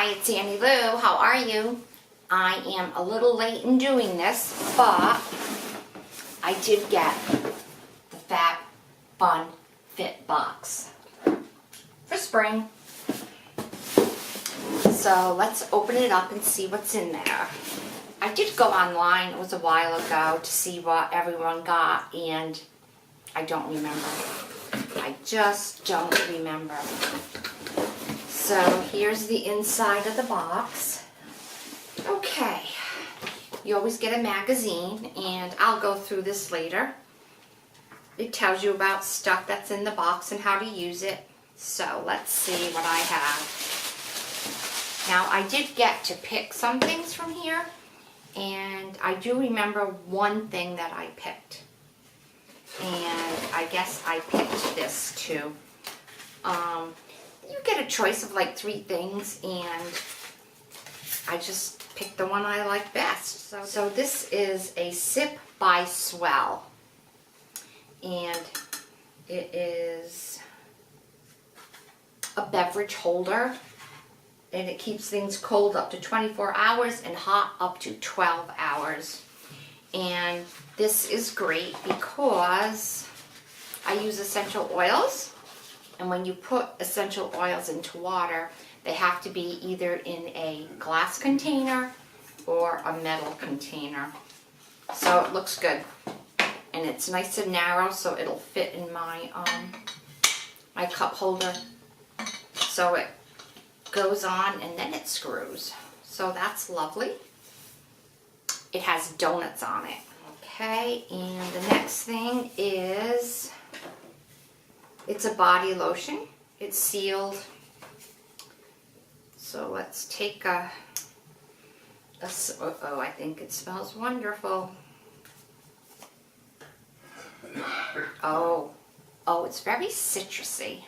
Hi, it's Annie Lou. How are you? I am a little late in doing this, but I did get the FabFun Fit box for spring. So let's open it up and see what's in there. I did go online, it was a while ago, to see what everyone got, and I don't remember. I just don't remember. So here's the inside of the box. Okay, you always get a magazine, and I'll go through this later. It tells you about stuff that's in the box and how to use it. So let's see what I have. Now I did get to pick some things from here, and I do remember one thing that I picked. And I guess I picked this too. You get a choice of like 3 things, and I just picked the one I like best. So this is a Sip by Swell, and it is a beverage holder, and it keeps things cold up to 24 hours and hot up to 12 hours. And this is great because I use essential oils. And when you put essential oils into water, they have to be either in a glass container or a metal container. So it looks good. And it's nice and narrow, so it'll fit in my my cup holder. So it goes on and then it screws. So that's lovely. It has donuts on it. Okay, and the next thing is, it's a body lotion. It's sealed. So let's take a oh, I think it smells wonderful. Oh, it's very citrusy.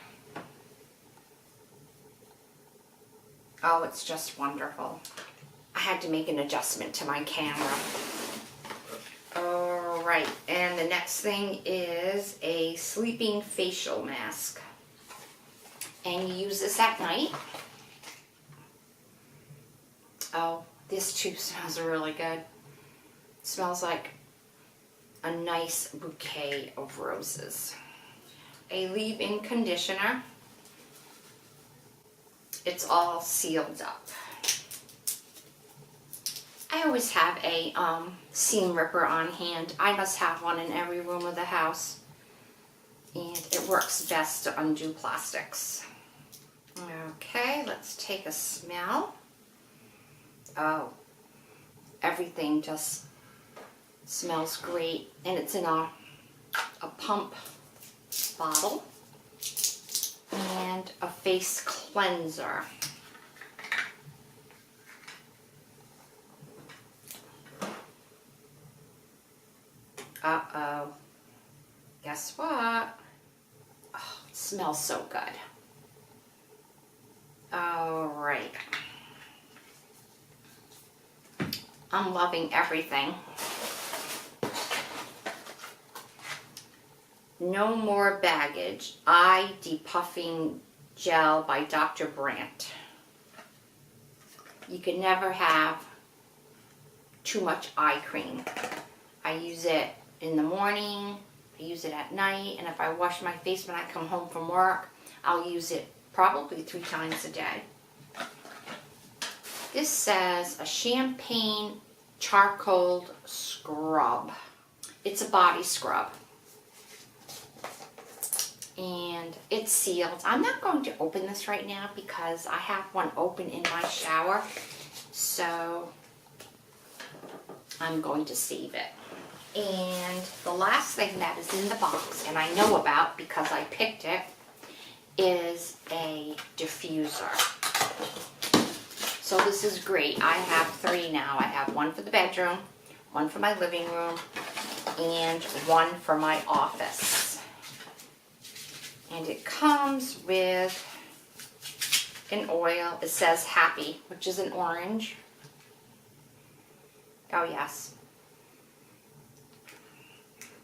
Oh, it's just wonderful. I had to make an adjustment to my camera. Alright, and the next thing is a sleeping facial mask. And you use this at night. Oh, this too smells really good. It smells like a nice bouquet of roses. A leave-in conditioner. It's all sealed up. I always have a seam ripper on hand. I must have one in every room of the house. And it works best to undo plastics. Okay, let's take a smell. Oh, everything just smells great. And it's in a pump bottle. And a face cleanser. Uh-oh. Guess what? Oh, it smells so good. Alright. I'm loving everything. No More Baggage Eye Depuffing Gel by Dr. Brandt. You can never have too much eye cream. I use it in the morning, I use it at night, and if I wash my face when I come home from work, I'll use it probably 3 times a day. This says a champagne charcoal scrub. It's a body scrub. And it's sealed. I'm not going to open this right now because I have one open in my shower. So I'm going to save it. And the last thing that is in the box, and I know about because I picked it, is a diffuser. So this is great. I have 3 now. I have one for the bedroom, one for my living room, and one for my office. And it comes with an oil. It says Happy, which is an orange. Oh yes.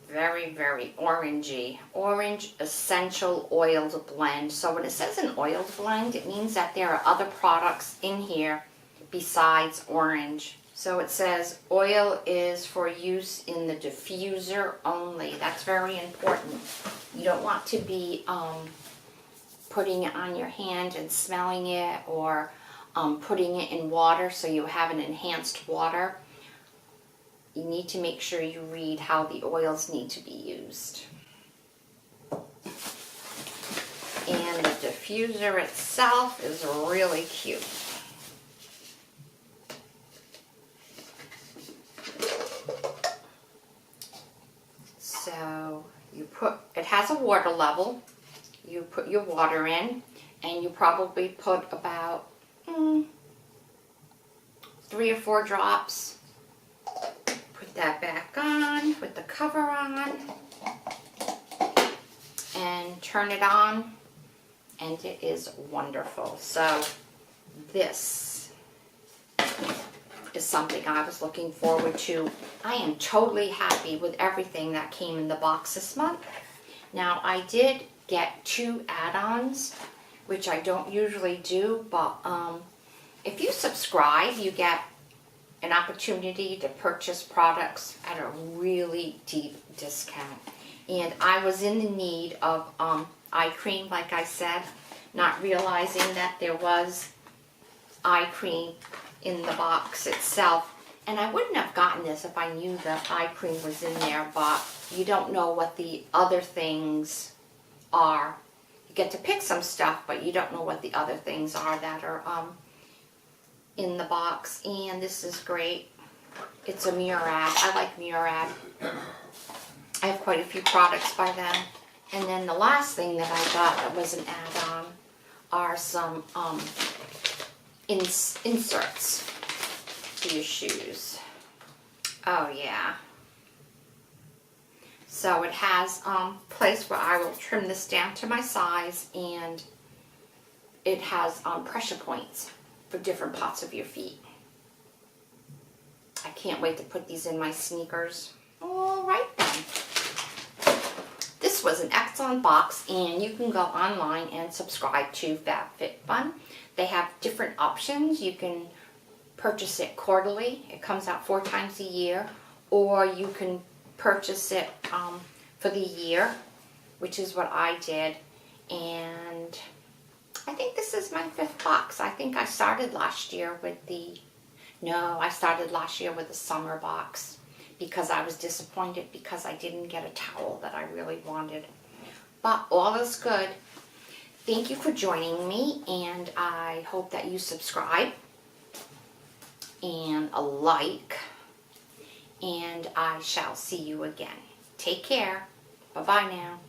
very, very orangey. Orange essential oils blend. So when it says an oils blend, it means that there are other products in here besides orange. So it says oil is for use in the diffuser only. That's very important. You don't want to be putting it on your hand and smelling it, or putting it in water so you have an enhanced water. You need to make sure you read how the oils need to be used. And the diffuser itself is really cute. So it has a water level. You put your water in, and you probably put about 3 or 4 drops. Put that back on, put the cover on, and turn it on, and it is wonderful. So this is something I was looking forward to. I am totally happy with everything that came in the box this month. Now, I did get 2 add-ons, which I don't usually do, but if you subscribe, you get an opportunity to purchase products at a really deep discount. And I was in the need of eye cream, like I said, not realizing that there was eye cream in the box itself. And I wouldn't have gotten this if I knew the eye cream was in there, but you don't know what the other things are. You get to pick some stuff, but you don't know what the other things are that are in the box. And this is great. It's a Murad. I like Murad. I have quite a few products by them. And then the last thing that I got that was an add-on are some inserts for your shoes. Oh yeah. So it has a place where I will trim this down to my size, and it has pressure points for different parts of your feet. I can't wait to put these in my sneakers. Alright then. This was an excellent box, and you can go online and subscribe to FabFitFun. They have different options. You can purchase it quarterly. It comes out 4 times a year. Or you can purchase it for the year, which is what I did. And I think this is my 5th box. I think I started last year with the summer box, because I was disappointed because I didn't get a towel that I really wanted. But all is good. Thank you for joining me, and I hope that you subscribe and a like, and I shall see you again. Take care. Bye-bye now.